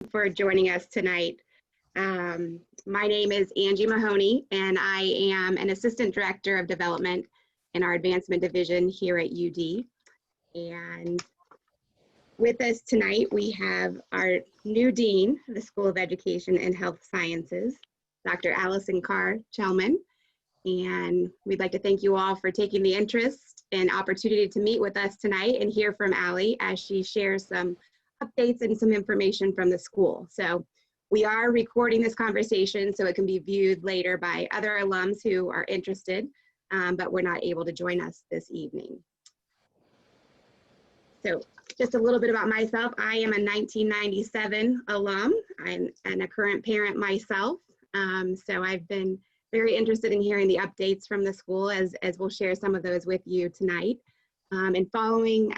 for joining us tonight. My name is Angie Mahoney, and I am an Assistant Director of Development in our Advancement Division here at UD. And with us tonight, we have our new Dean of the School of Education and Health Sciences, Dr. Alison Carr-Chellman. And we'd like to thank you all for taking the interest and opportunity to meet with us tonight and hear from Allie as she shares some updates and some information from the school. So we are recording this conversation so it can be viewed later by other alums who are interested, but were not able to join us this evening. So just a little bit about myself. I am a 1997 alum. I'm a current parent myself. So I've been very interested in hearing the updates from the school as we'll share some of those with you tonight. And following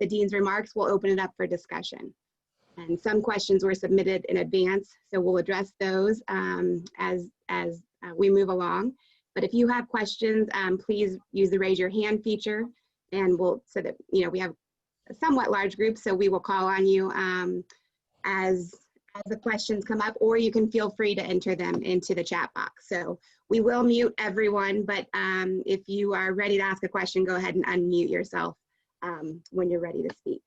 the Dean's remarks, we'll open it up for discussion. And some questions were submitted in advance, so we'll address those as we move along. But if you have questions, please use the raise your hand feature, and so that, we have a somewhat large group, so we will call on you as the questions come up, or you can feel free to enter them into the chat box. So we will mute everyone, but if you are ready to ask a question, go ahead and unmute yourself when you're ready to speak.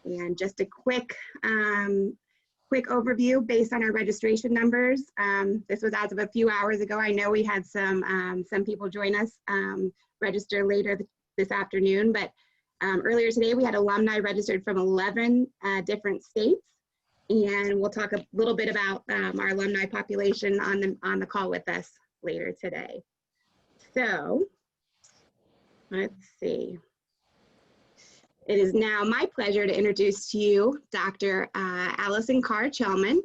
And just a quick overview based on our registration numbers. This was as of a few hours ago. I know we had some people join us register later this afternoon, but earlier today we had alumni registered from 11 different states. And we'll talk a little bit about our alumni population on the call with us later today. So let's see. It is now my pleasure to introduce to you Dr. Alison Carr-Chellman.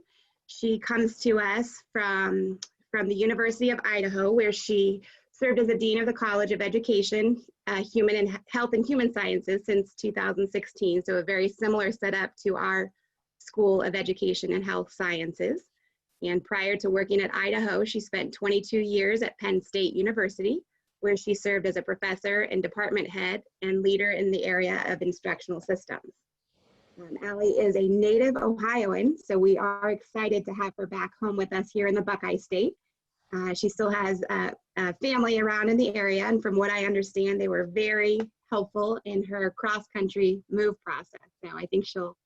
She comes to us from the University of Idaho, where she served as a Dean of the College of Education, Health and Human Sciences since 2016. So a very similar setup to our School of Education and Health Sciences. And prior to working at Idaho, she spent 22 years at Penn State University, where she served as a professor and department head and leader in the area of instructional systems. Allie is a native Ohioan, so we are excited to have her back home with us here in the Buckeye State. She still has a family around in the area, and from what I understand, they were very helpful in her cross-country move process. So I think she'll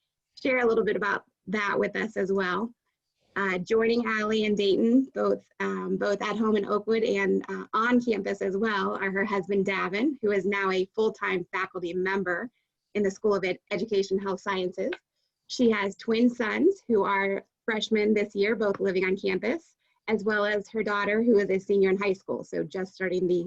share a little bit about that with us as well. Joining Allie in Dayton, both at home in Oakwood and on campus as well, are her husband Davin, who is now a full-time faculty member in the School of Education and Health Sciences. She has twin sons who are freshmen this year, both living on campus, as well as her daughter, who is a senior in high school, so just starting the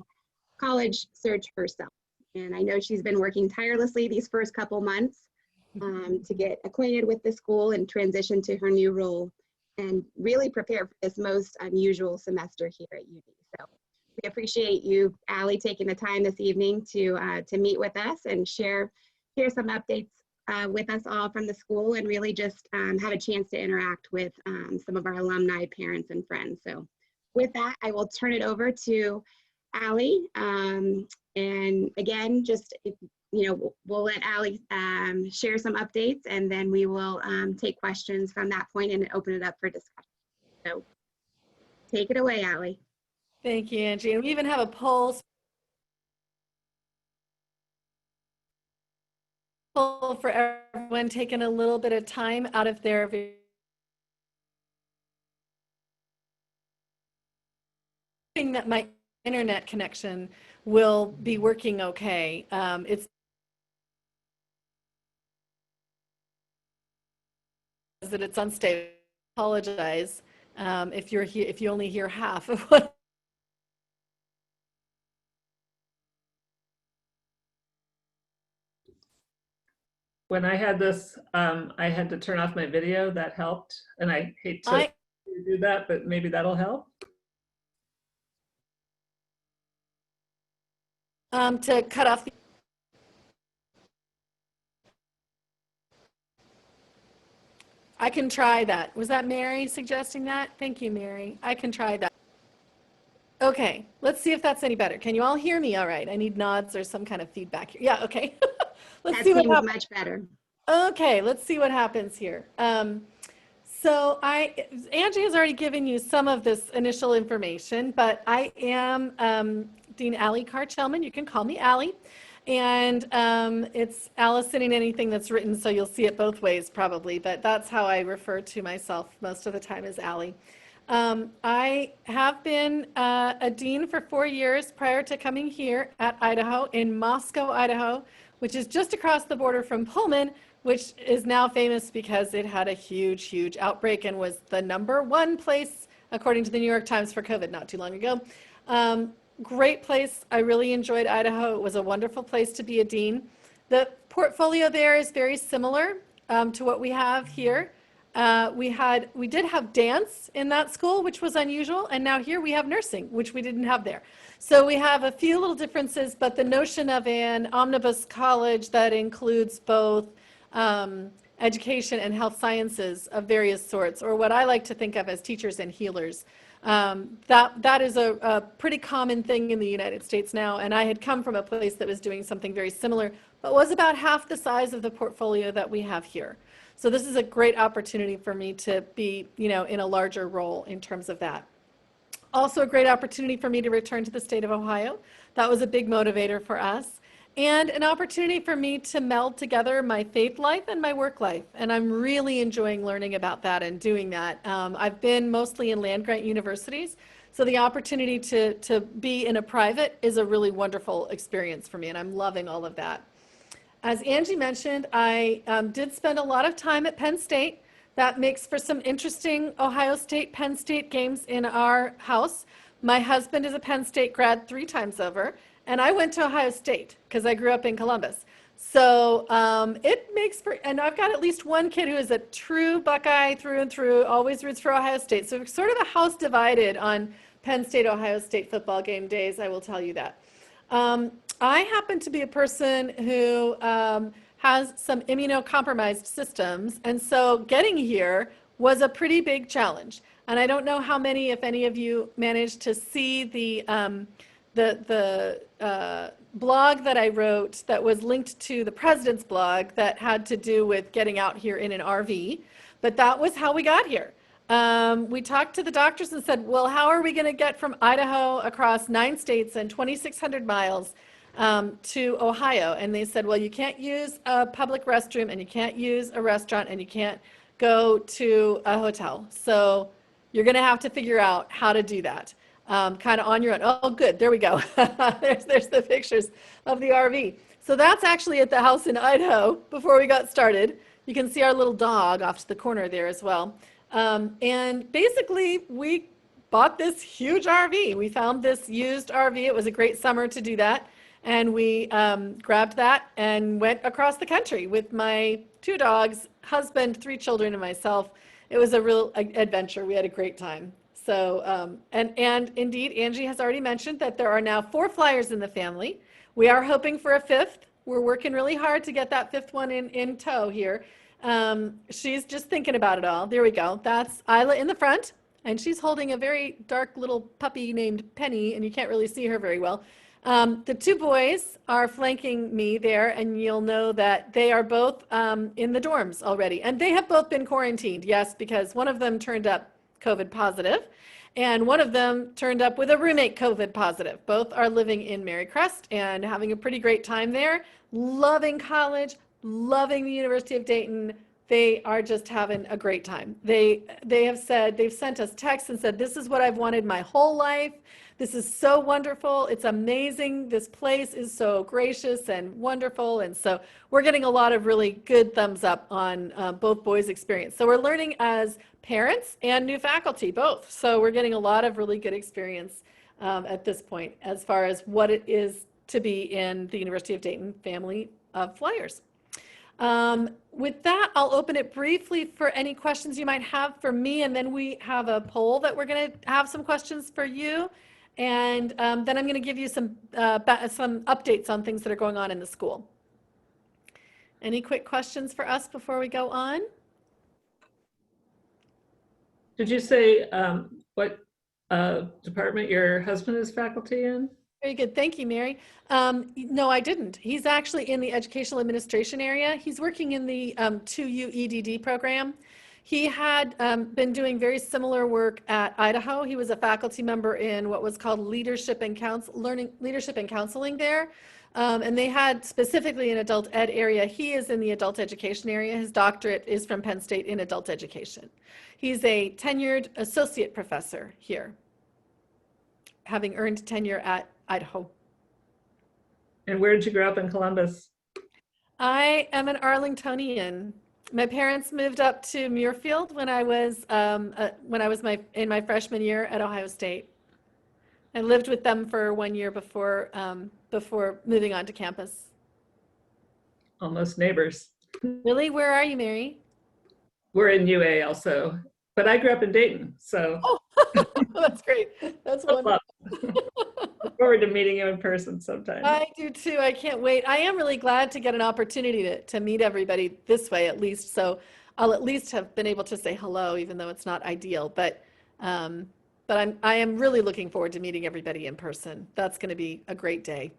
college search herself. And I know she's been working tirelessly these first couple months to get acquainted with the school and transition to her new role and really prepare for this most unusual semester here at UD. So we appreciate you, Allie, taking the time this evening to meet with us and share some updates with us all from the school, and really just have a chance to interact with some of our alumni, parents, and friends. So with that, I will turn it over to Allie. And again, just we'll let Allie share some updates, and then we will take questions from that point and open it up for discussion. So take it away, Allie. Thank you, Angie. And we even have a poll for everyone, taking a little bit of time out of their that my internet connection will be working okay. It's that it's unstable. Apologize if you're here, if you only hear half of what. When I had this, I had to turn off my video. That helped, and I hate to do that, but maybe that'll help. To cut off the I can try that. Was that Mary suggesting that? Thank you, Mary. I can try that. Okay, let's see if that's any better. Can you all hear me all right? I need nods or some kind of feedback here. Yeah, okay. Let's see what happens. Much better. Okay, let's see what happens here. So Angie has already given you some of this initial information, but I am Dean Allie Carr-Chellman. You can call me Allie. And it's Allison in anything that's written, so you'll see it both ways probably, but that's how I refer to myself most of the time, as Allie. I have been a dean for 4 years prior to coming here at Idaho, in Moscow, Idaho, which is just across the border from Pullman, which is now famous because it had a huge, huge outbreak and was the #1 place, according to the New York Times, for COVID not too long ago. Great place. I really enjoyed Idaho. It was a wonderful place to be a dean. The portfolio there is very similar to what we have here. We did have dance in that school, which was unusual, and now here we have nursing, which we didn't have there. So we have a few little differences, but the notion of an omnibus college that includes both education and health sciences of various sorts, or what I like to think of as teachers and healers, that is a pretty common thing in the United States now, and I had come from a place that was doing something very similar, but was about half the size of the portfolio that we have here. So this is a great opportunity for me to be, in a larger role in terms of that. Also a great opportunity for me to return to the state of Ohio. That was a big motivator for us. And an opportunity for me to meld together my faith life and my work life. And I'm really enjoying learning about that and doing that. I've been mostly in land-grant universities, so the opportunity to be in a private is a really wonderful experience for me, and I'm loving all of that. As Angie mentioned, I did spend a lot of time at Penn State. That makes for some interesting Ohio State, Penn State games in our house. My husband is a Penn State grad 3 times over. And I went to Ohio State because I grew up in Columbus. So it makes for, and I've got at least one kid who is a true Buckeye through and through, always roots for Ohio State. So it's sort of a house divided on Penn State, Ohio State football game days, I will tell you that. I happen to be a person who has some immunocompromised systems. And so getting here was a pretty big challenge. And I don't know how many, if any of you managed to see the blog that I wrote that was linked to the president's blog that had to do with getting out here in an RV, but that was how we got here. We talked to the doctors and said, well, how are we going to get from Idaho across 9 states and 2,600 miles to Ohio? And they said, well, you can't use a public restroom and you can't use a restaurant and you can't go to a hotel. So you're going to have to figure out how to do that. Kind of on your own. Oh, good. There we go. there's the pictures of the RV. So that's actually at the house in Idaho before we got started. You can see our little dog off to the corner there as well. And basically, we bought this huge RV. We found this used RV. It was a great summer to do that. And we grabbed that and went across the country with my 2 dogs, husband, 3 children, and myself. It was a real adventure. We had a great time. So, and indeed, Angie has already mentioned that there are now 4 flyers in the family. We are hoping for a 5th. We're working really hard to get that 5th one in tow here. She's just thinking about it all. There we go. That's Isla in the front, and she's holding a very dark little puppy named Penny, and you can't really see her very well. The 2 boys are flanking me there, and you'll know that they are both in the dorms already. And they have both been quarantined, yes, because one of them turned up COVID positive, and one of them turned up with a roommate COVID positive. Both are living in Marycrest and having a pretty great time there, loving college, loving the University of Dayton. They are just having a great time. They've sent us texts and said, this is what I've wanted my whole life. This is so wonderful. It's amazing. This place is so gracious and wonderful. And so we're getting a lot of really good thumbs up on both boys' experience. So we're learning as parents and new faculty, both. So we're getting a lot of really good experience at this point as far as what it is to be in the University of Dayton family of flyers. With that, I'll open it briefly for any questions you might have for me, and then we have a poll that we're going to have some questions for you, and then I'm going to give you some updates on things that are going on in the school. Any quick questions for us before we go on? Did you say what department your husband is faculty in? Very good. Thank you, Mary. No, I didn't. He's actually in the educational administration area. He's working in the 2U EDD program. He had been doing very similar work at Idaho. He was a faculty member in what was called leadership and counseling there. And they had specifically an adult ed area. He is in the adult education area. His doctorate is from Penn State in adult education. He's a tenured associate professor here, having earned tenure at Idaho. And where did you grow up in Columbus? I am an Arlingtonian. My parents moved up to Muirfield when I was in my freshman year at Ohio State. I lived with them for 1 year before moving on to campus. Almost neighbors. Really? Where are you, Mary? We're in UA also, but I grew up in Dayton, so. Oh, that's great. That's wonderful. Look forward to meeting you in person sometime. I do too. I can't wait. I am really glad to get an opportunity to meet everybody this way, at least. So I'll at least have been able to say hello, even though it's not ideal. But I am really looking forward to meeting everybody in person. That's going to be a great day.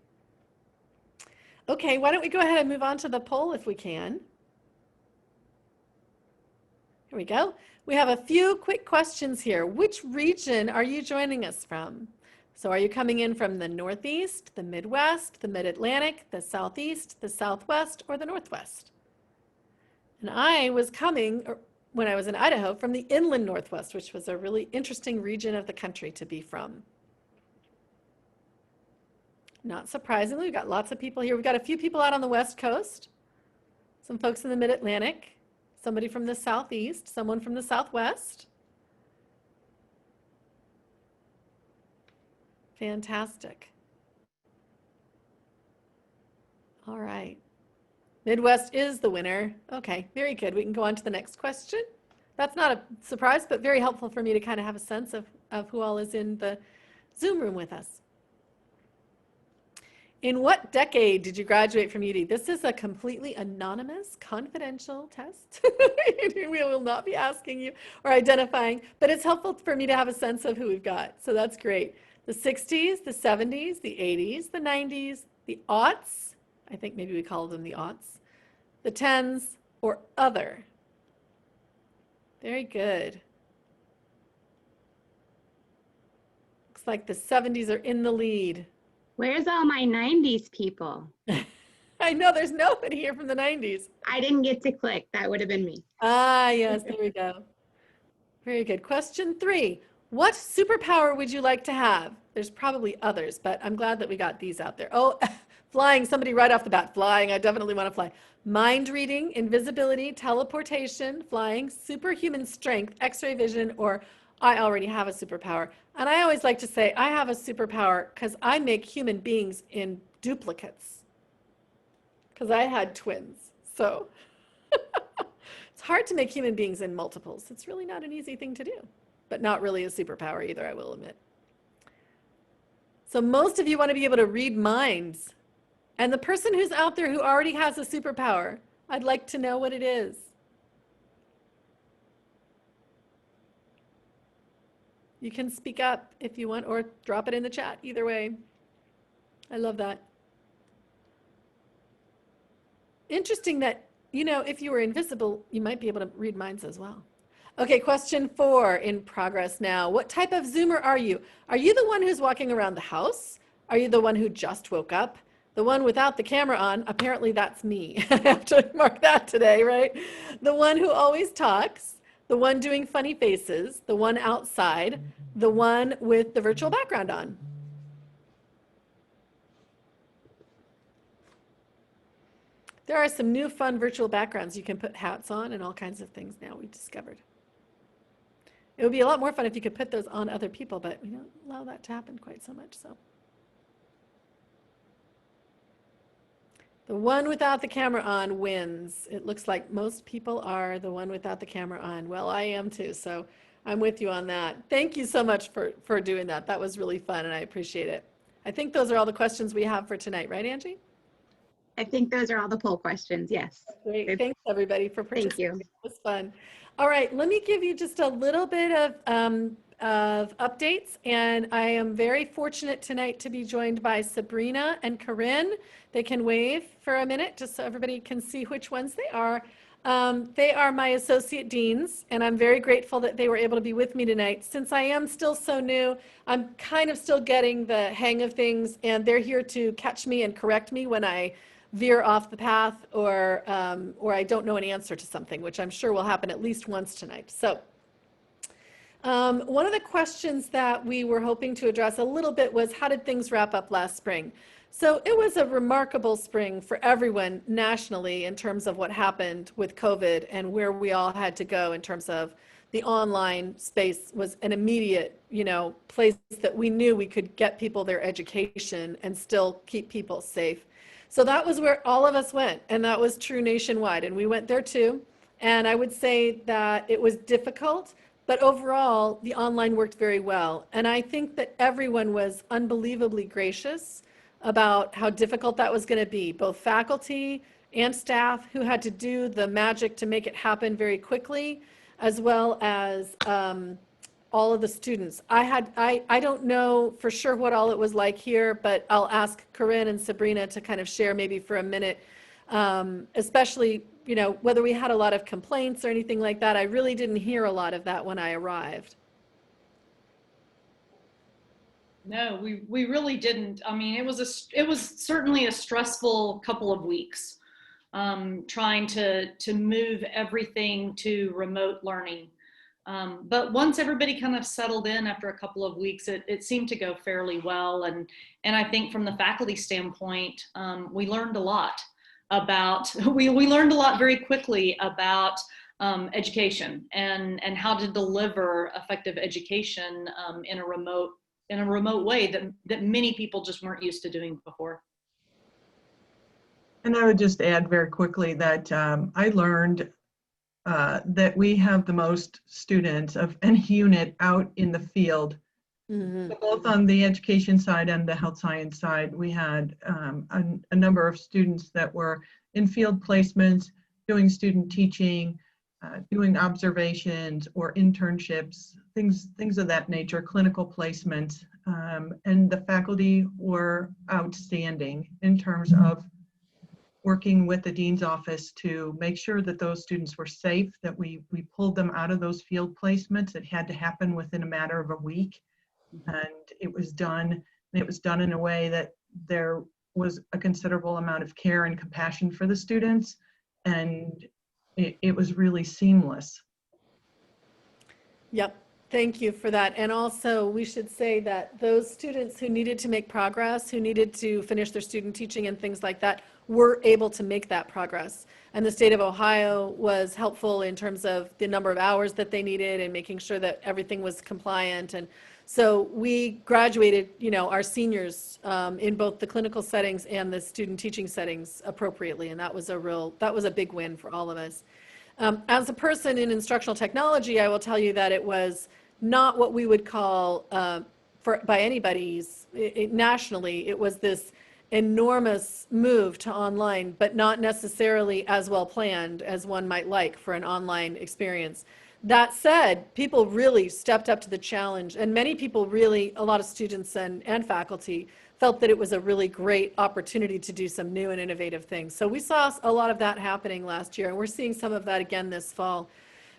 Okay, why don't we go ahead and move on to the poll if we can. Here we go. We have a few quick questions here. Which region are you joining us from? So are you coming in from the Northeast, the Midwest, the Mid-Atlantic, the Southeast, the Southwest, or the Northwest? And I was coming, when I was in Idaho, from the inland Northwest, which was a really interesting region of the country to be from. Not surprisingly, we've got lots of people here. We've got a few people out on the West Coast, some folks in the Mid-Atlantic, somebody from the Southeast, someone from the Southwest. Fantastic. All right. Midwest is the winner. Okay, very good. We can go on to the next question. That's not a surprise, but very helpful for me to kind of have a sense of who all is in the Zoom room with us. In what decade did you graduate from UD? This is a completely anonymous, confidential test. We will not be asking you or identifying, but it's helpful for me to have a sense of who we've got. So that's great. The 60s, the 70s, the 80s, the 90s, the aughts, I think maybe we call them the aughts, the 10s, or other. Very good. Looks like the 70s are in the lead. Where's all my 90s people? I know there's nobody here from the 90s. I didn't get to click. That would have been me. Ah, yes, there we go. Very good. Question 3. What superpower would you like to have? There's probably others, but I'm glad that we got these out there. Oh, flying, somebody right off the bat. Flying, I definitely want to fly. Mind reading, invisibility, teleportation, flying, superhuman strength, x-ray vision, or I already have a superpower. And I always like to say I have a superpower because I make human beings in duplicates. Because I had twins. So it's hard to make human beings in multiples. It's really not an easy thing to do, but not really a superpower either, I will admit. So most of you want to be able to read minds. And the person who's out there who already has a superpower, I'd like to know what it is. You can speak up if you want or drop it in the chat, either way. I love that. Interesting that, you know, if you were invisible, you might be able to read minds as well. Okay, question 4 in progress now. What type of Zoomer are you? Are you the one who's walking around the house? Are you the one who just woke up? The one without the camera on? Apparently that's me. I have to mark that today, right? The one who always talks? The one doing funny faces? The one outside? The one with the virtual background on? There are some new fun virtual backgrounds. You can put hats on and all kinds of things now, we've discovered. It would be a lot more fun if you could put those on other people, but we don't allow that to happen quite so much. So, the one without the camera on wins. It looks like most people are the one without the camera on. Well, I am too, so I'm with you on that. Thank you so much for doing that. That was really fun, and I appreciate it. I think those are all the questions we have for tonight, right, Angie? I think those are all the poll questions, yes. Great. Thanks, everybody, for participating. Thank you. It was fun. All right, let me give you just a little bit of updates, and I am very fortunate tonight to be joined by Sabrina and Corinne. They can wave for a minute just so everybody can see which ones they are. They are my associate deans, and I'm very grateful that they were able to be with me tonight. Since I am still so new, I'm kind of still getting the hang of things, and they're here to catch me and correct me when I veer off the path or I don't know an answer to something, which I'm sure will happen at least once tonight. So one of the questions that we were hoping to address a little bit was, how did things wrap up last spring? So it was a remarkable spring for everyone nationally in terms of what happened with COVID and where we all had to go in terms of the online space was an immediate, place that we knew we could get people their education and still keep people safe. So that was where all of us went, and that was true nationwide, and we went there too. And I would say that it was difficult, but overall, the online worked very well. And I think that everyone was unbelievably gracious about how difficult that was going to be, both faculty and staff who had to do the magic to make it happen very quickly, as well as all of the students. I don't know for sure what all it was like here, but I'll ask Corinne and Sabrina to kind of share maybe for a minute, especially whether we had a lot of complaints or anything like that. I really didn't hear a lot of that when I arrived. No, we really didn't. I mean, it was certainly a stressful couple of weeks, trying to move everything to remote learning. But once everybody kind of settled in after a couple of weeks, it seemed to go fairly well. And I think from the faculty standpoint, we learned a lot about, we learned a lot very quickly about education and how to deliver effective education in a remote way that many people just weren't used to doing before. And I would just add very quickly that I learned that we have the most students of any unit out in the field. Mm-hmm. So both on the education side and the health science side, we had a number of students that were in field placements, doing student teaching, doing observations or internships, things of that nature, clinical placements, and the faculty were outstanding in terms of working with the dean's office to make sure that those students were safe, that we pulled them out of those field placements. It had to happen within a matter of a week, and it was done in a way that there was a considerable amount of care and compassion for the students, and it was really seamless. Yep. Thank you for that. And also, we should say that those students who needed to make progress, who needed to finish their student teaching and things like that, were able to make that progress. And the state of Ohio was helpful in terms of the number of hours that they needed and making sure that everything was compliant. And so we graduated, our seniors in both the clinical settings and the student teaching settings appropriately. And that was a big win for all of us. As a person in instructional technology, I will tell you that it was not what we would call, by anybody's, nationally, it was this enormous move to online, but not necessarily as well planned as one might like for an online experience. That said, people really stepped up to the challenge, and many people really, a lot of students and faculty felt that it was a really great opportunity to do some new and innovative things. So we saw a lot of that happening last year, and we're seeing some of that again this fall.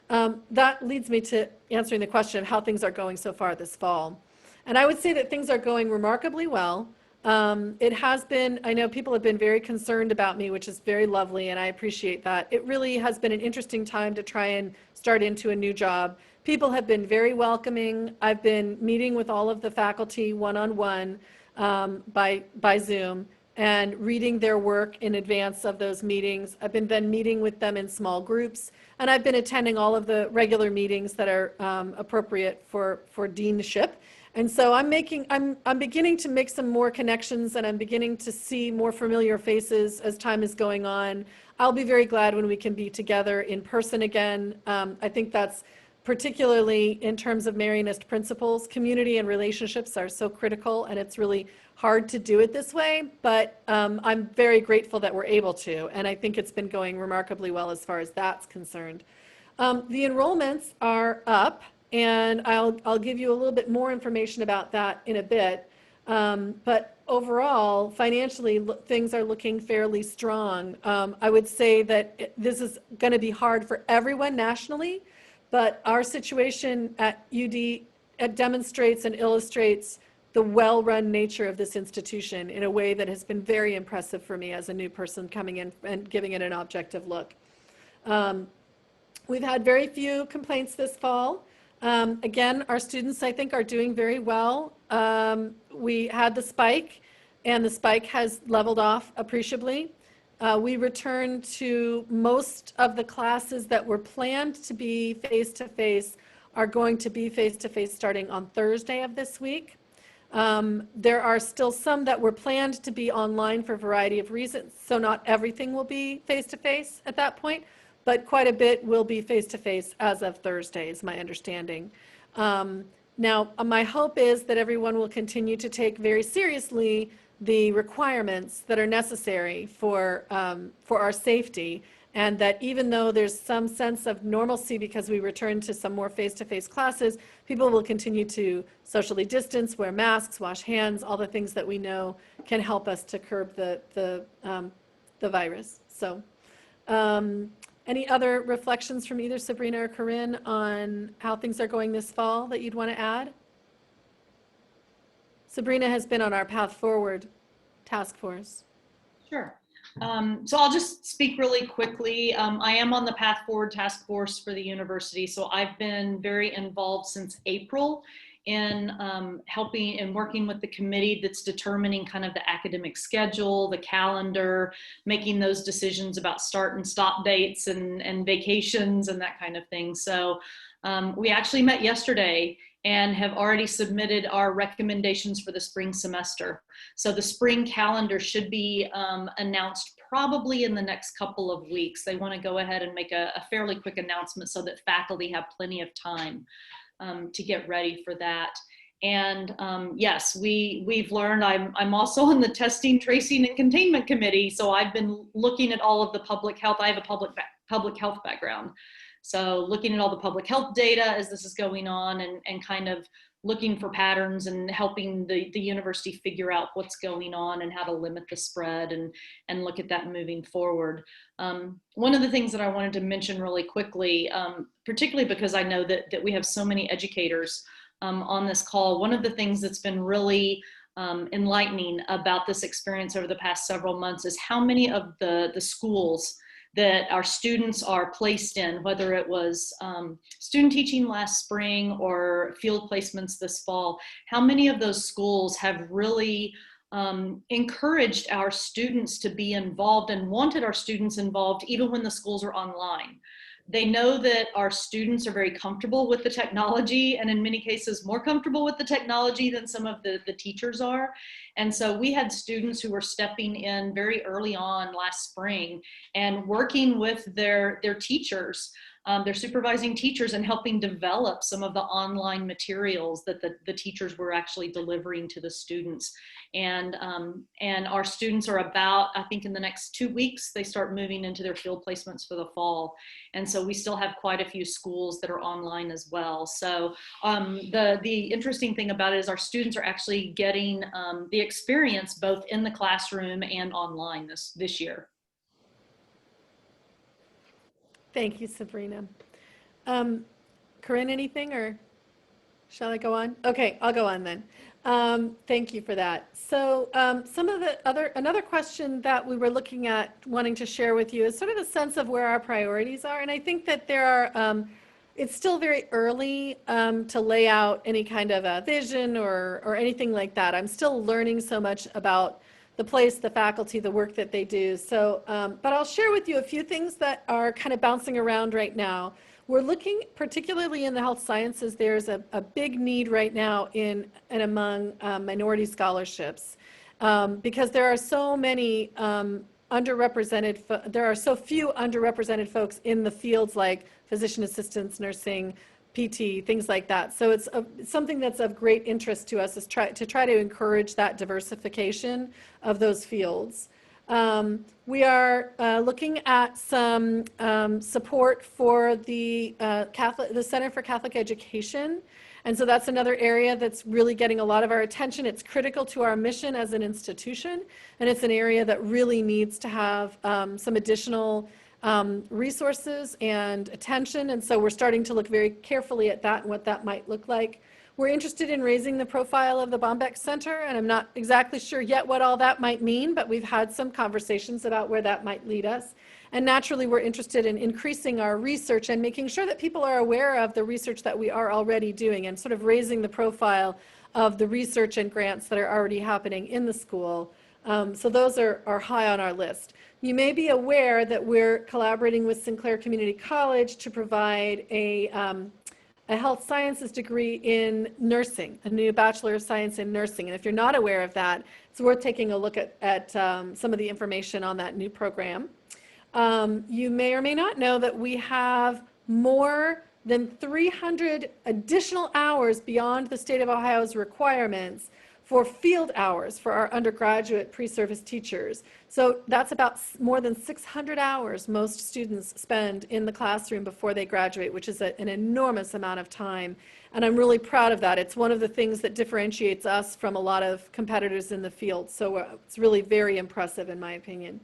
That leads me to answering the question of how things are going so far this fall. And I would say that things are going remarkably well. It has been, I know people have been very concerned about me, which is very lovely, and I appreciate that. It really has been an interesting time to try and start into a new job. People have been very welcoming. I've been meeting with all of the faculty one-on-one by Zoom and reading their work in advance of those meetings. I've been then meeting with them in small groups, and I've been attending all of the regular meetings that are appropriate for deanship. And so I'm beginning to make some more connections, and I'm beginning to see more familiar faces as time is going on. I'll be very glad when we can be together in person again. I think that's particularly in terms of Marianist principles. Community and relationships are so critical, and it's really hard to do it this way, but I'm very grateful that we're able to, and I think it's been going remarkably well as far as that's concerned. The enrollments are up, and I'll give you a little bit more information about that in a bit. But overall, financially, things are looking fairly strong. I would say that this is going to be hard for everyone nationally, but our situation at UD demonstrates and illustrates the well-run nature of this institution in a way that has been very impressive for me as a new person coming in and giving it an objective look. We've had very few complaints this fall. Again, our students, I think, are doing very well. We had the spike, and the spike has leveled off appreciably. We returned to most of the classes that were planned to be face-to-face are going to be face-to-face starting on Thursday of this week. There are still some that were planned to be online for a variety of reasons, so not everything will be face-to-face at that point, but quite a bit will be face-to-face as of Thursday, is my understanding. Now, my hope is that everyone will continue to take very seriously the requirements that are necessary for our safety, and that even though there's some sense of normalcy because we return to some more face-to-face classes, people will continue to socially distance, wear masks, wash hands, all the things that we know can help us to curb the virus. So, any other reflections from either Sabrina or Corinne on how things are going this fall that you'd want to add? Sabrina has been on our Path Forward task force. Sure. So I'll just speak really quickly. I am on the Path Forward task force for the university, so I've been very involved since April in helping and working with the committee that's determining kind of the academic schedule, the calendar, making those decisions about start and stop dates and vacations and that kind of thing. So we actually met yesterday and have already submitted our recommendations for the spring semester. So the spring calendar should be announced probably in the next couple of weeks. They want to go ahead and make a fairly quick announcement so that faculty have plenty of time to get ready for that. And yes, we've learned, I'm also on the testing, tracing, and containment committee. So I've been looking at all of the public health. I have a public health background. So looking at all the public health data as this is going on and kind of looking for patterns and helping the university figure out what's going on and how to limit the spread and look at that moving forward. One of the things that I wanted to mention really quickly, particularly because I know that we have so many educators on this call, one of the things that's been really enlightening about this experience over the past several months is how many of the schools that our students are placed in, whether it was student teaching last spring or field placements this fall, how many of those schools have really encouraged our students to be involved and wanted our students involved even when the schools are online. They know that our students are very comfortable with the technology and in many cases more comfortable with the technology than some of the teachers are. And so we had students who were stepping in very early on last spring and working with their teachers, their supervising teachers, and helping develop some of the online materials that the teachers were actually delivering to the students. And our students are about, I think in the next 2 weeks, they start moving into their field placements for the fall. And so we still have quite a few schools that are online as well. So the interesting thing about it is our students are actually getting the experience both in the classroom and online this year. Thank you, Sabrina. Corinne, anything, or shall I go on? Okay, I'll go on then. Thank you for that. So another question that we were looking at wanting to share with you is sort of a sense of where our priorities are. And I think that there are, it's still very early to lay out any kind of a vision or anything like that. I'm still learning so much about the place, the faculty, the work that they do. So, but I'll share with you a few things that are kind of bouncing around right now. We're looking, particularly in the health sciences, there's a big need right now in and among minority scholarships because there are so many there are so few underrepresented folks in the fields like physician assistants, nursing, PT, things like that. So it's something that's of great interest to us is to try to encourage that diversification of those fields. We are looking at some support for the Center for Catholic Education. And so that's another area that's really getting a lot of our attention. It's critical to our mission as an institution, and it's an area that really needs to have some additional resources and attention. And so we're starting to look very carefully at that and what that might look like. We're interested in raising the profile of the Bombeck Center, and I'm not exactly sure yet what all that might mean, but we've had some conversations about where that might lead us. And naturally, we're interested in increasing our research and making sure that people are aware of the research that we are already doing and sort of raising the profile of the research and grants that are already happening in the school. So those are high on our list. You may be aware that we're collaborating with Sinclair Community College to provide a health sciences degree in nursing, a new Bachelor of Science in Nursing. And if you're not aware of that, it's worth taking a look at some of the information on that new program. You may or may not know that we have more than 300 additional hours beyond the state of Ohio's requirements for field hours for our undergraduate pre-service teachers. So that's about more than 600 hours most students spend in the classroom before they graduate, which is an enormous amount of time. And I'm really proud of that. It's one of the things that differentiates us from a lot of competitors in the field. So it's really very impressive in my opinion.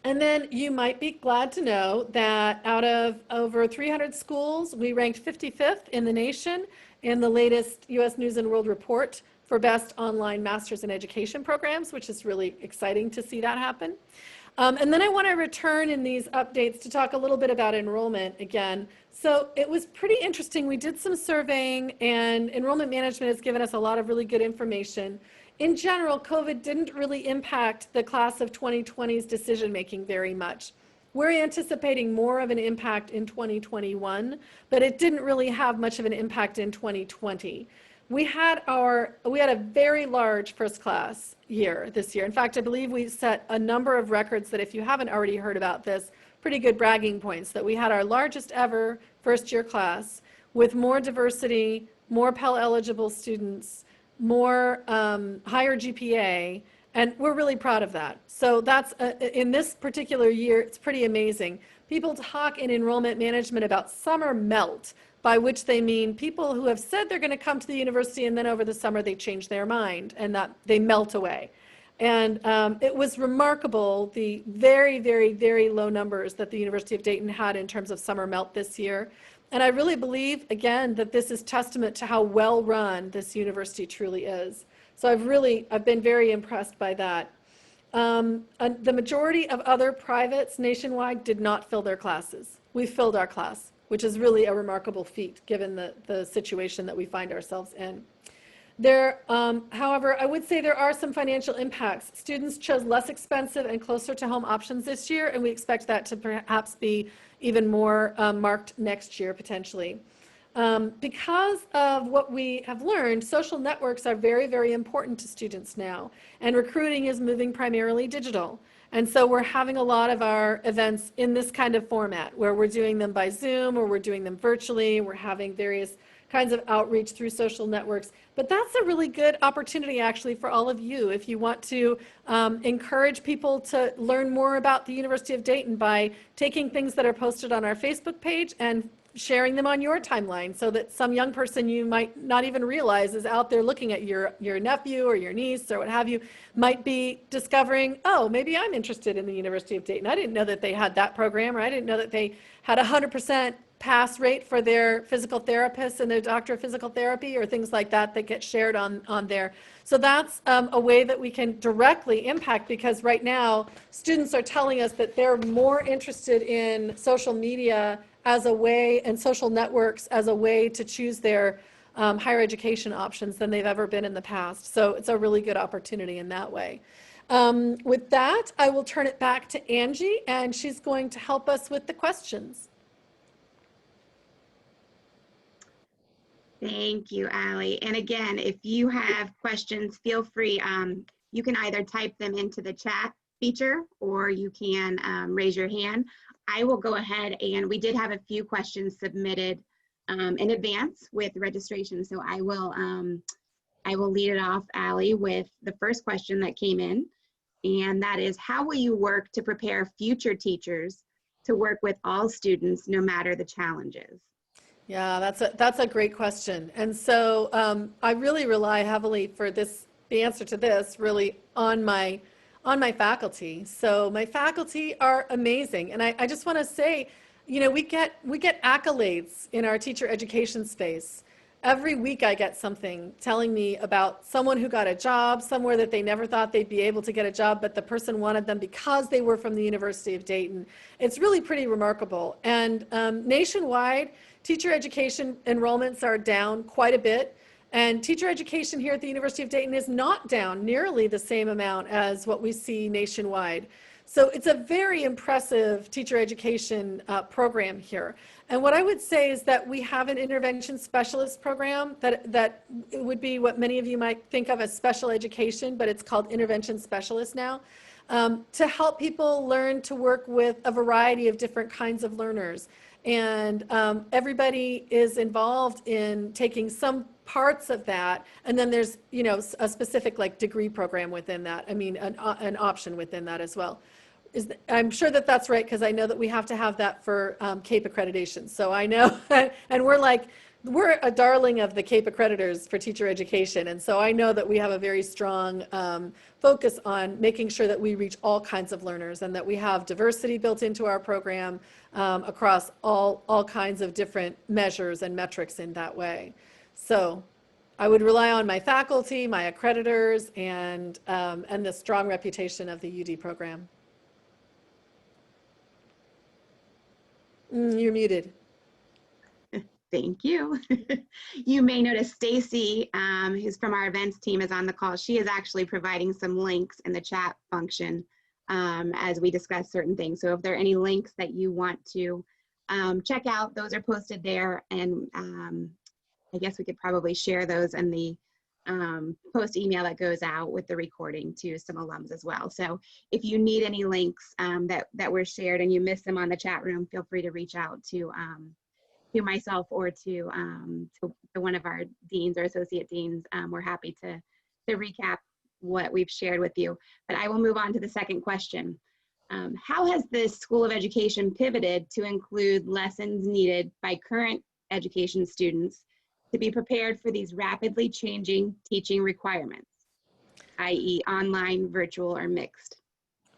And then you might be glad to know that out of over 300 schools, we ranked 55th in the nation in the latest U.S. News and World Report for best online master's in education programs, which is really exciting to see that happen. And then I want to return in these updates to talk a little bit about enrollment again. So it was pretty interesting. We did some surveying, and Enrollment Management has given us a lot of really good information. In general, COVID didn't really impact the class of 2020's decision-making very much. We're anticipating more of an impact in 2021, but it didn't really have much of an impact in 2020. We had a very large first class year this year. In fact, I believe we set a number of records that, if you haven't already heard about this, pretty good bragging points, that we had our largest ever first year class with more diversity, more Pell eligible students, more higher GPA, and we're really proud of that. So that's, in this particular year, it's pretty amazing. People talk in enrollment management about summer melt, by which they mean people who have said they're going to come to the university and then over the summer they change their mind and that they melt away. And it was remarkable, the very, very, very low numbers that the University of Dayton had in terms of summer melt this year. And I really believe, again, that this is testament to how well run this university truly is. So I've been very impressed by that. The majority of other privates nationwide did not fill their classes. We filled our class, which is really a remarkable feat given the situation that we find ourselves in. However, I would say there are some financial impacts. Students chose less expensive and closer to home options this year, and we expect that to perhaps be even more marked next year, potentially. Because of what we have learned, social networks are very, very important to students now, and recruiting is moving primarily digital. And so we're having a lot of our events in this kind of format, where we're doing them by Zoom or we're doing them virtually. We're having various kinds of outreach through social networks. But that's a really good opportunity, actually, for all of you if you want to encourage people to learn more about the University of Dayton by taking things that are posted on our Facebook page and sharing them on your timeline, so that some young person you might not even realize is out there looking at your nephew or your niece or what have you, might be discovering, oh, maybe I'm interested in the University of Dayton. I didn't know that they had that program, or I didn't know that they had 100% pass rate for their physical therapists and their doctor of physical therapy, or things like that that get shared on there. So that's a way that we can directly impact, because right now students are telling us that they're more interested in social media as a way, and social networks as a way to choose their higher education options than they've ever been in the past. So it's a really good opportunity in that way. With that, I will turn it back to Angie, and she's going to help us with the questions. Thank you, Allie. And again, if you have questions, feel free. You can either type them into the chat feature, or you can raise your hand. I will go ahead, and we did have a few questions submitted in advance with registration. So I will lead it off, Allie, with the first question that came in. And that is, how will you work to prepare future teachers to work with all students, no matter the challenges? Yeah, that's a great question. And so I really rely heavily for the answer to this really on my faculty. So my faculty are amazing. And I just want to say, you know, we get accolades in our teacher education space. Every week I get something telling me about someone who got a job somewhere that they never thought they'd be able to get a job, but the person wanted them because they were from the University of Dayton. It's really pretty remarkable. And nationwide, teacher education enrollments are down quite a bit. And teacher education here at the University of Dayton is not down nearly the same amount as what we see nationwide. So it's a very impressive teacher education program here. And what I would say is that we have an intervention specialist program that it would be what many of you might think of as special education, but it's called intervention specialist now, to help people learn to work with a variety of different kinds of learners. And everybody is involved in taking some parts of that, and then there's, you know, a specific like degree program within that. I mean, an option within that as well. I'm sure that that's right, because I know that we have to have that for CAPE accreditation. So I know, and we're a darling of the CAPE accreditors for teacher education. And so I know that we have a very strong focus on making sure that we reach all kinds of learners and that we have diversity built into our program across all kinds of different measures and metrics in that way. So I would rely on my faculty, my accreditors, and the strong reputation of the UD program. You're muted. Thank you. You may notice Stacy, who's from our events team, is on the call. She is actually providing some links in the chat function as we discuss certain things. So if there are any links that you want to check out, those are posted there. And I guess we could probably share those in the post email that goes out with the recording to some alums as well. So if you need any links that were shared and you missed them on the chat room, feel free to reach out to myself or to one of our deans or associate deans. We're happy to recap what we've shared with you. But I will move on to the second question. How has the School of Education pivoted to include lessons needed by current education students to be prepared for these rapidly changing teaching requirements, i.e. online, virtual, or mixed?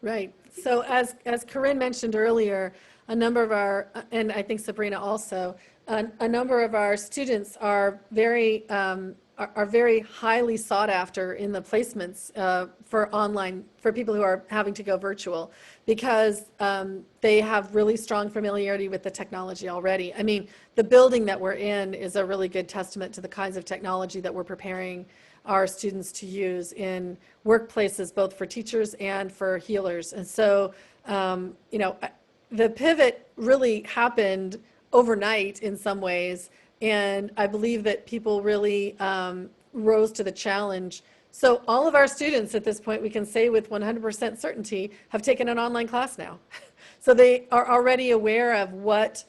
Right. So as Corinne mentioned earlier, a number of our, and I think Sabrina also, a number of our students are very highly sought after in the placements for online, for people who are having to go virtual, because they have really strong familiarity with the technology already. I mean, the building that we're in is a really good testament to the kinds of technology that we're preparing our students to use in workplaces, both for teachers and for healers. And so, you know, the pivot really happened overnight in some ways, and I believe that people really rose to the challenge. So all of our students at this point, we can say with 100% certainty, have taken an online class now. So they are already aware of what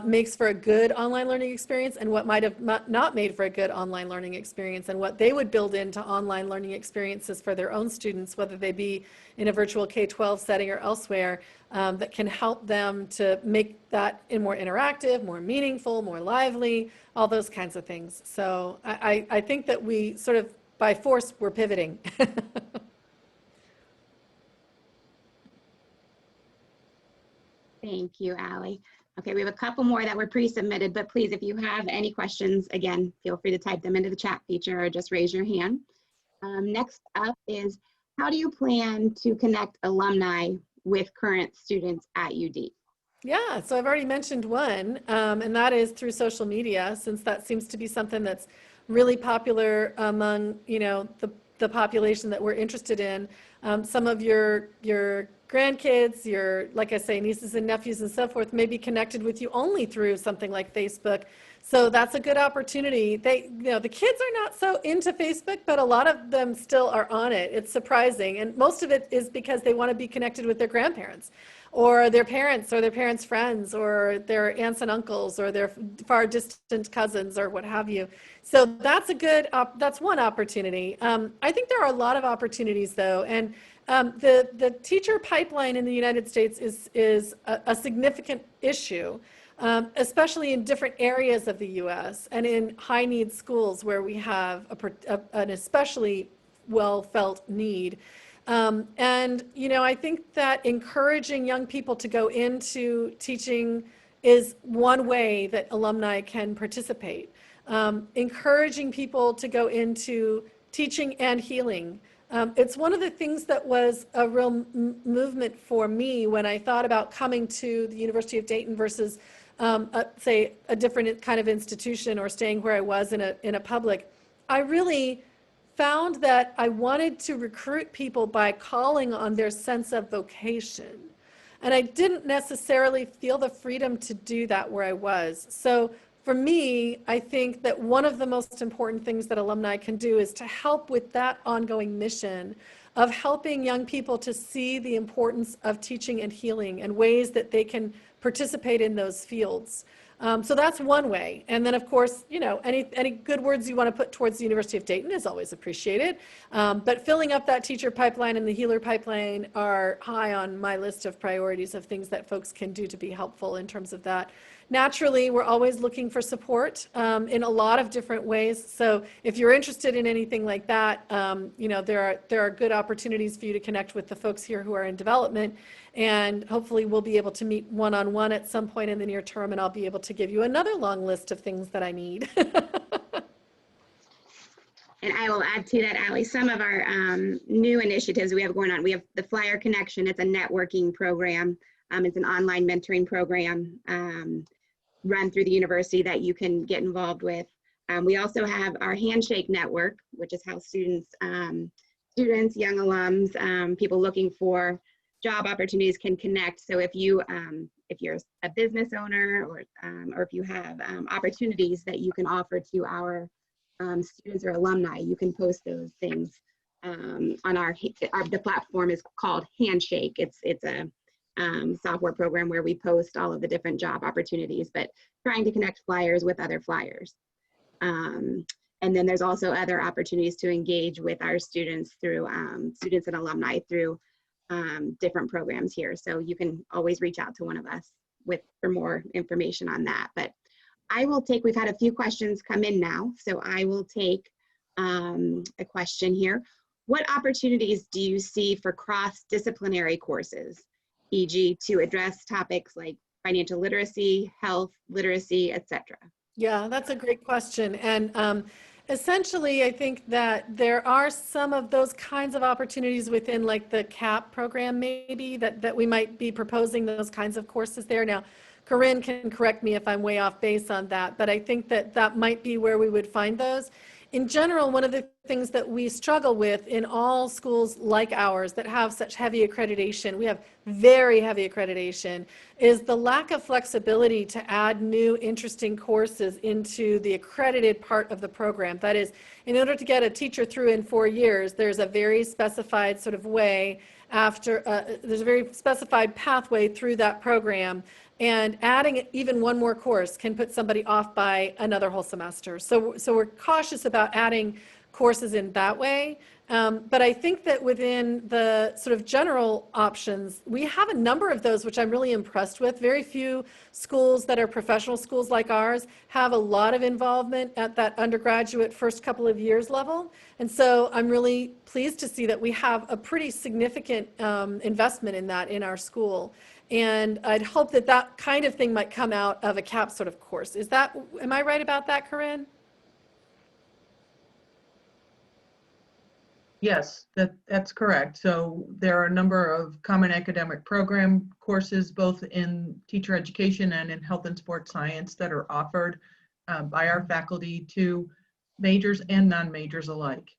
makes for a good online learning experience and what might have not made for a good online learning experience, and what they would build into online learning experiences for their own students, whether they be in a virtual K-12 setting or elsewhere, that can help them to make that more interactive, more meaningful, more lively, all those kinds of things. So I think that we sort of, by force, we're pivoting. Thank you, Allie. Okay, we have a couple more that were pre-submitted, but please, if you have any questions, again, feel free to type them into the chat feature or just raise your hand. Next up is, how do you plan to connect alumni with current students at UD? Yeah, so I've already mentioned one, and that is through social media, since that seems to be something that's really popular among, you know, the population that we're interested in. Some of your grandkids, your, like I say, nieces and nephews and so forth, may be connected with you only through something like Facebook. So that's a good opportunity. You know, the kids are not so into Facebook, but a lot of them still are on it. It's surprising. And most of it is because they want to be connected with their grandparents or their parents' friends or their aunts and uncles or their far distant cousins or what have you. So that's a good, that's one opportunity. I think there are a lot of opportunities though. And The teacher pipeline in the United States is a significant issue, especially in different areas of the U.S. and in high-need schools where we have an especially well-felt need. And, you know, I think that encouraging young people to go into teaching is one way that alumni can participate. Encouraging people to go into teaching and healing. It's one of the things that was a real movement for me when I thought about coming to the University of Dayton versus, say, a different kind of institution or staying where I was in a public. I really found that I wanted to recruit people by calling on their sense of vocation. And I didn't necessarily feel the freedom to do that where I was. So for me, I think that one of the most important things that alumni can do is to help with that ongoing mission of helping young people to see the importance of teaching and healing and ways that they can participate in those fields. So that's one way. And then, of course, you know, any good words you want to put towards the University of Dayton is always appreciated. But filling up that teacher pipeline and the healer pipeline are high on my list of priorities of things that folks can do to be helpful in terms of that. Naturally, we're always looking for support in a lot of different ways. So if you're interested in anything like that, you know, there are good opportunities for you to connect with the folks here who are in development. And hopefully we'll be able to meet one-on-one at some point in the near term, and I'll be able to give you another long list of things that I need. And I will add to that, Allie, some of our new initiatives we have going on. We have the Flyer Connection. It's a networking program. It's an online mentoring program run through the university that you can get involved with. We also have our Handshake Network, which is how students, young alums, people looking for job opportunities can connect. So if you're a business owner or if you have opportunities that you can offer to our students or alumni, you can post those things on the platform is called Handshake. It's a software program where we post all of the different job opportunities, but trying to connect flyers with other flyers. And then there's also other opportunities to engage with our students through students and alumni through different programs here. So you can always reach out to one of us for more information on that. But we've had a few questions come in now, so I will take a question here. What opportunities do you see for cross-disciplinary courses, e.g. to address topics like financial literacy, health literacy, etc.? Yeah, that's a great question. And essentially, I think that there are some of those kinds of opportunities within like the CAP program, maybe that we might be proposing those kinds of courses there. Now, Corinne can correct me if I'm way off base on that, but I think that might be where we would find those. In general, one of the things that we struggle with in all schools like ours that have such heavy accreditation, we have very heavy accreditation, is the lack of flexibility to add new interesting courses into the accredited part of the program. That is, in order to get a teacher through in 4 years, there's a very specified sort of way there's a very specified pathway through that program. And adding even one more course can put somebody off by another whole semester. So we're cautious about adding courses in that way. But I think that within the sort of general options, we have a number of those, which I'm really impressed with. Very few schools that are professional schools like ours have a lot of involvement at that undergraduate first couple of years level. And so I'm really pleased to see that we have a pretty significant investment in that in our school. And I'd hope that that kind of thing might come out of a CAP sort of course. Am I right about that, Corinne? Yes, that's correct. So there are a number of common academic program courses, both in teacher education and in health and sports science, that are offered by our faculty to majors and non-majors alike.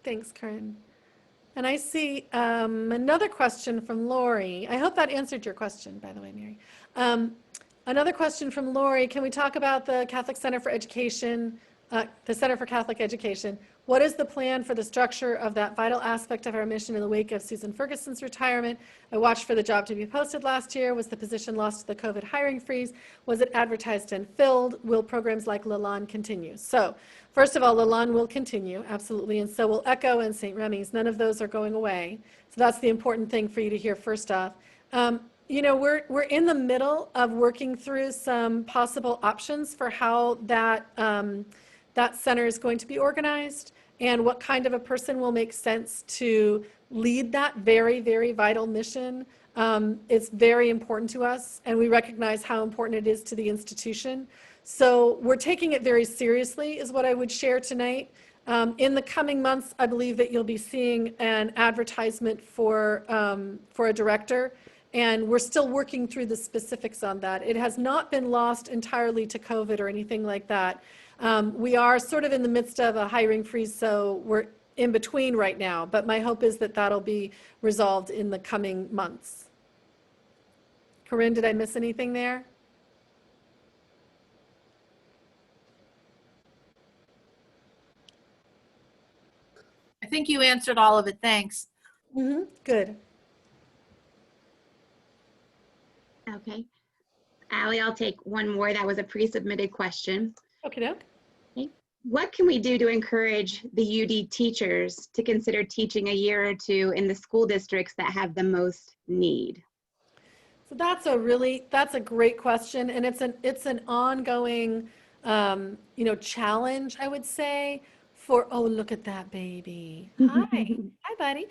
Thanks, Corinne. And I see another question from Lori. I hope that answered your question, by the way, Mary. Another question from Lori. Can we talk about the Catholic Center for Education the Center for Catholic Education. What is the plan for the structure of that vital aspect of our mission in the wake of Susan Ferguson's retirement? I watched for the job to be posted last year. Was the position lost to the COVID hiring freeze? Was it advertised and filled? Will programs like Lalonde continue? So first of all, Lalonde will continue, absolutely, and so will Echo and St. Remy's. None of those are going away. So that's the important thing for you to hear first off. You know, we're in the middle of working through some possible options for how that that center is going to be organized and what kind of a person will make sense to lead that very, very vital mission. It's very important to us, and we recognize how important it is to the institution. So we're taking it very seriously, is what I would share tonight. In the coming months, I believe that you'll be seeing an advertisement for a director, and we're still working through the specifics on that. It has not been lost entirely to COVID or anything like that. We are sort of in the midst of a hiring freeze, so we're in between right now, but my hope is that that'll be resolved in the coming months. Corinne, did I miss anything there? I think you answered all of it. Thanks. Good. Okay. Allie, I'll take one more. That was a pre-submitted question. Okay. Okay. What can we do to encourage the UD teachers to consider teaching a year or two in the school districts that have the most need? So that's a great question, and it's an ongoing, you know, challenge, I would say, for, oh, look at that baby. Hi, buddy.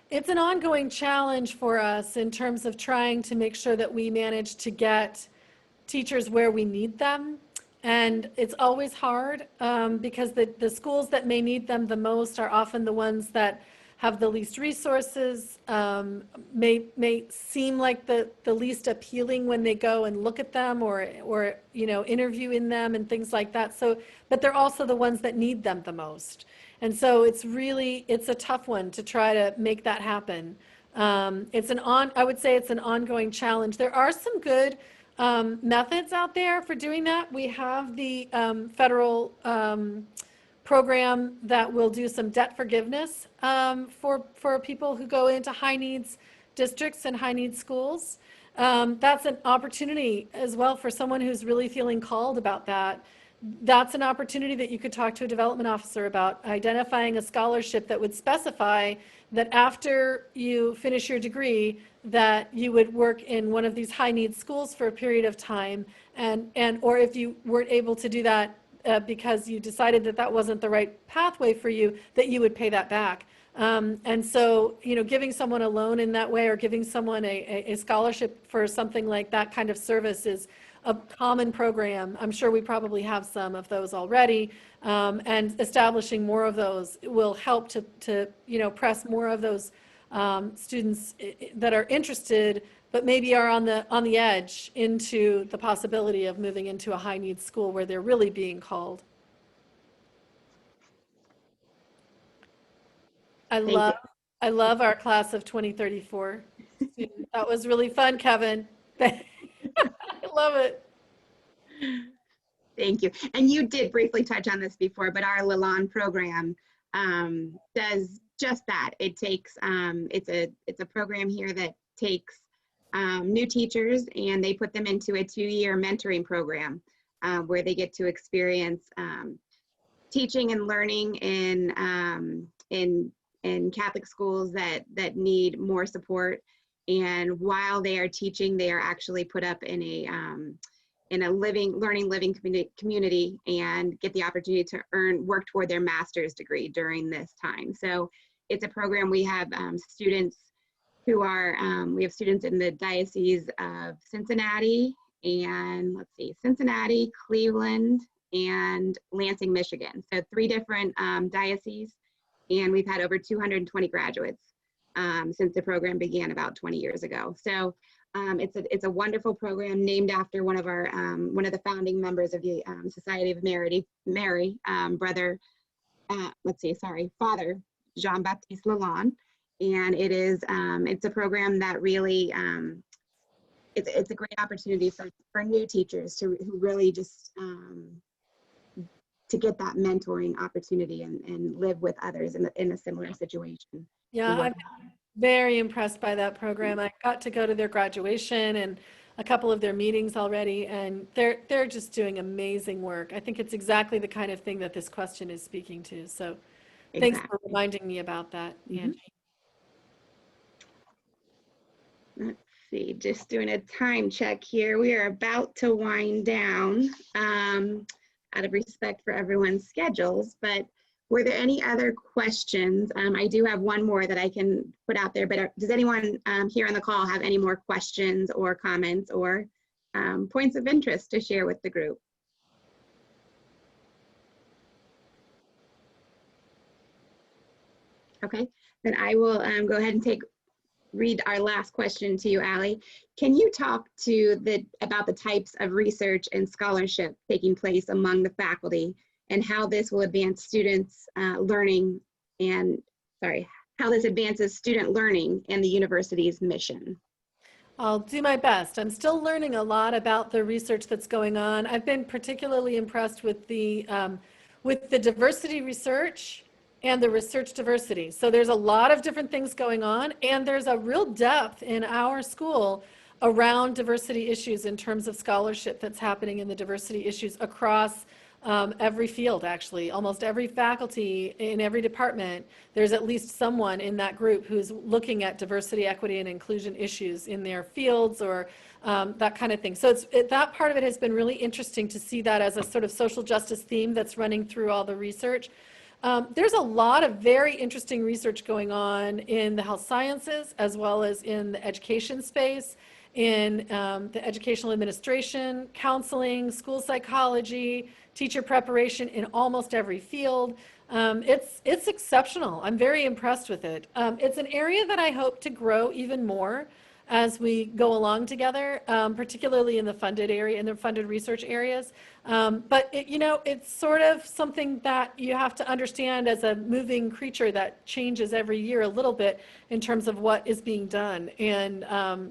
It's an ongoing challenge for us in terms of trying to make sure that we manage to get teachers where we need them. And it's always hard because the schools that may need them the most are often the ones that have the least resources, may seem like the least appealing when they go and look at them or you know, interview in them and things like that. So, but they're also the ones that need them the most. And so it's a tough one to try to make that happen. I would say it's an ongoing challenge. There are some good methods out there for doing that. We have the federal program that will do some debt forgiveness for people who go into high needs districts and high needs schools. That's an opportunity as well for someone who's really feeling called about that. That's an opportunity that you could talk to a development officer about, identifying a scholarship that would specify that after you finish your degree, that you would work in one of these high needs schools for a period of time, or if you weren't able to do that because you decided that that wasn't the right pathway for you, that you would pay that back. And so, you know, giving someone a loan in that way or giving someone a scholarship for something like that kind of service is a common program. I'm sure we probably have some of those already, and establishing more of those will help to you know, press more of those students that are interested but maybe are on the edge into the possibility of moving into a high needs school where they're really being called. I love our class of 2034 students. That was really fun, Kevin. I love it. Thank you. And you did briefly touch on this before, but our Lalonde program does just that. It takes, it's a program here that takes new teachers and they put them into a 2-year mentoring program where they get to experience teaching and learning in Catholic schools that need more support. And while they are teaching, they are actually put up in a living community and get the opportunity to work toward their master's degree during this time. So it's a program. We have students who are, we have students in the Diocese of Cincinnati and Cincinnati, Cleveland, and Lansing, Michigan. So 3 different dioceses, and we've had over 220 graduates since the program began about 20 years ago. So it's a wonderful program named after one of the founding members of the Society of Mary, Father Jean-Baptiste Lalonde. And it's a program that really, it's a great opportunity for new teachers who really just to get that mentoring opportunity and live with others in a similar situation. Yeah, I'm very impressed by that program. I got to go to their graduation and a couple of their meetings already, and they're just doing amazing work. I think it's exactly the kind of thing that this question is speaking to. So thanks for reminding me about that, Angie. Let's see, just doing a time check here. We are about to wind down out of respect for everyone's schedules, but were there any other questions? I do have one more that I can put out there, but does anyone here on the call have any more questions or comments or points of interest to share with the group? Okay, then I will go ahead and read our last question to you, Allie. Can you talk about the types of research and scholarship taking place among the faculty and how this will advance students' learning and, how this advances student learning and the university's mission? I'll do my best. I'm still learning a lot about the research that's going on. I've been particularly impressed with the diversity research and the research diversity. So there's a lot of different things going on, and there's a real depth in our school around diversity issues in terms of scholarship that's happening in the diversity issues across every field, actually. Almost every faculty in every department, there's at least someone in that group who's looking at diversity, equity, and inclusion issues in their fields or that kind of thing. So that part of it has been really interesting to see that as a sort of social justice theme that's running through all the research. There's a lot of very interesting research going on in the health sciences as well as in the education space, in the educational administration, counseling, school psychology, teacher preparation in almost every field. It's exceptional. I'm very impressed with it. It's an area that I hope to grow even more as we go along together, particularly in the funded area, in the funded research areas. But it's sort of something that you have to understand as a moving creature that changes every year a little bit in terms of what is being done. And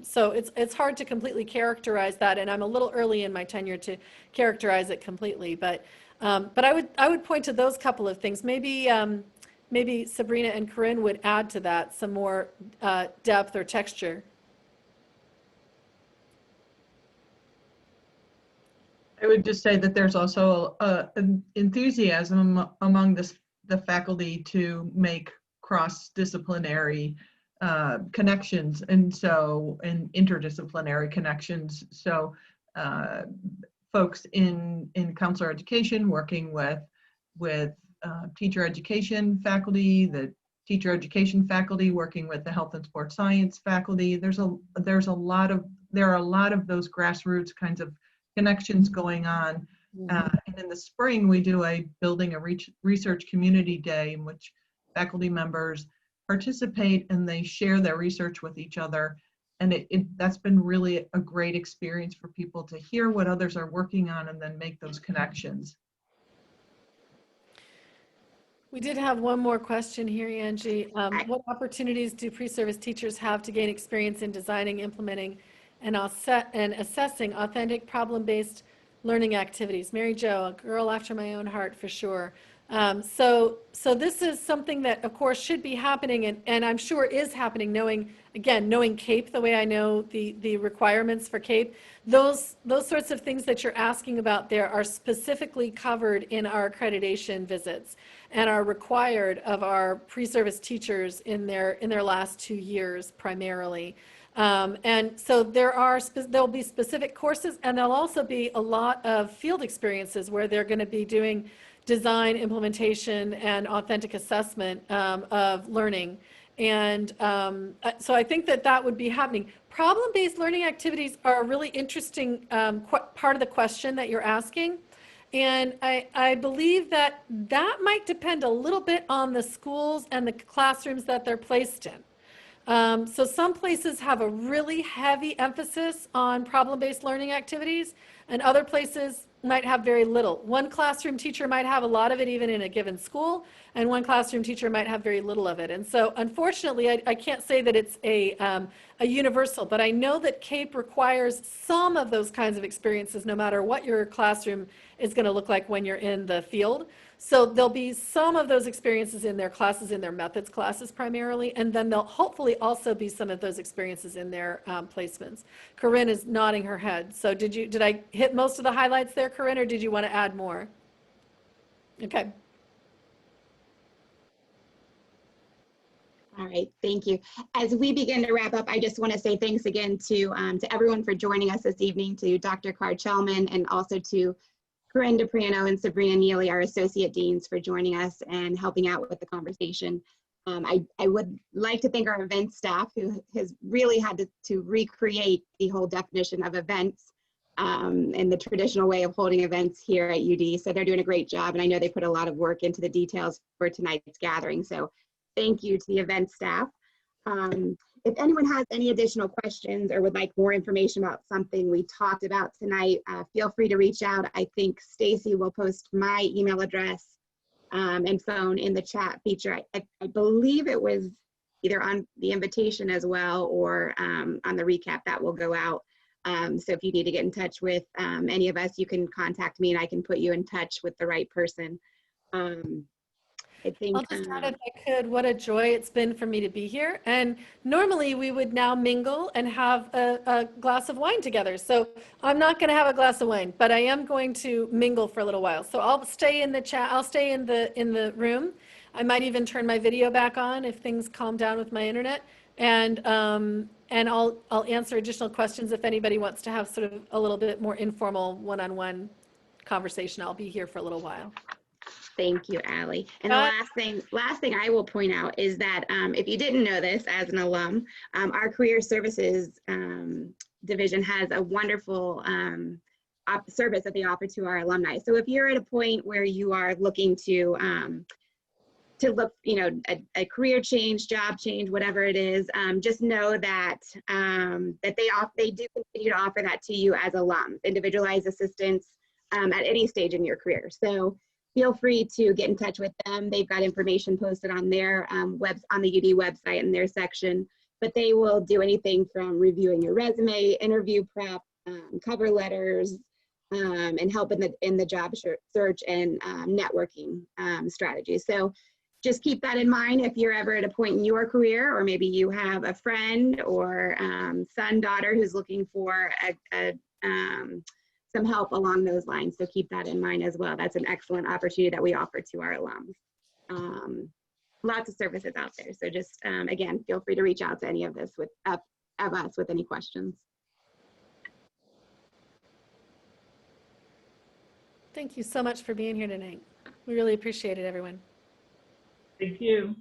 so it's hard to completely characterize that, and I'm a little early in my tenure to characterize it completely. But I would point to those couple of things. Maybe Sabrina and Corinne would add to that some more depth or texture. I would just say that there's also an enthusiasm among the faculty to make cross-disciplinary connections and interdisciplinary connections. So folks in counselor education working with teacher education faculty, the teacher education faculty working with the health and sports science faculty. There are a lot of those grassroots kinds of connections going on. And in the spring, we do a Building a Research Community Day in which faculty members participate and they share their research with each other. And that's been really a great experience for people to hear what others are working on and then make those connections. We did have one more question here, Angie. What opportunities do pre-service teachers have to gain experience in designing, implementing, and assessing authentic problem-based learning activities? Mary Jo, a girl after my own heart for sure. So this is something that of course should be happening and I'm sure is happening, knowing CAPE the way I know the requirements for CAPE. Those sorts of things that you're asking about there are specifically covered in our accreditation visits and are required of our pre-service teachers in their last 2 years primarily. And so there'll be specific courses, and there'll also be a lot of field experiences where they're going to be doing design, implementation, and authentic assessment of learning. And so I think that would be happening. Problem-based learning activities are a really interesting part of the question that you're asking. And I believe that might depend a little bit on the schools and the classrooms that they're placed in. So some places have a really heavy emphasis on problem-based learning activities, and other places might have very little. One classroom teacher might have a lot of it even in a given school, and one classroom teacher might have very little of it. And so unfortunately, I can't say that it's a universal, but I know that CAPE requires some of those kinds of experiences no matter what your classroom is going to look like when you're in the field. So there'll be some of those experiences in their classes, in their methods classes primarily, and then there'll hopefully also be some of those experiences in their placements. Corinne is nodding her head. So did I hit most of the highlights there, Corinne, or did you want to add more? Okay. All right, thank you. As we begin to wrap up, I just want to say thanks again to everyone for joining us this evening, to Dr. Carr-Chellman, and also to Corinne DePrano and Sabrina Neely, our associate deans, for joining us and helping out with the conversation. I would like to thank our event staff, who has really had to recreate the whole definition of events and the traditional way of holding events here at UD. So they're doing a great job, and I know they put a lot of work into the details for tonight's gathering. So thank you to the event staff. If anyone has any additional questions or would like more information about something we talked about tonight, feel free to reach out. I think Stacy will post my email address and phone in the chat feature. I believe it was either on the invitation as well or on the recap that will go out. So if you need to get in touch with any of us, you can contact me and I can put you in touch with the right person. I think, I'll just add, if I could, what a joy it's been for me to be here. And normally we would now mingle and have a glass of wine together. So I'm not going to have a glass of wine, but I am going to mingle for a little while. So I'll stay in the chat. I'll stay in the room. I might even turn my video back on if things calm down with my internet. And I'll answer additional questions if anybody wants to have sort of a little bit more informal one-on-one conversation. I'll be here for a little while. thank you, Allie. And the last thing I will point out is that if you didn't know this as an alum, our Career Services division has a wonderful service that they offer to our alumni. So if you're at a point where you are looking to look, a career change, job change, whatever it is, just know that they do continue to offer that to you as alums, individualized assistance at any stage in your career. So feel free to get in touch with them. They've got information posted on their on the UD website in their section, but they will do anything from reviewing your resume, interview prep, cover letters, and help in the job search and networking strategies. So just keep that in mind if you're ever at a point in your career, or maybe you have a friend or son, daughter who's looking for some help along those lines. So keep that in mind as well. That's an excellent opportunity that we offer to our alums. Lots of services out there. So just, again, feel free to reach out to any of us with any questions. Thank you so much for being here tonight. We really appreciate it, everyone. Thank you.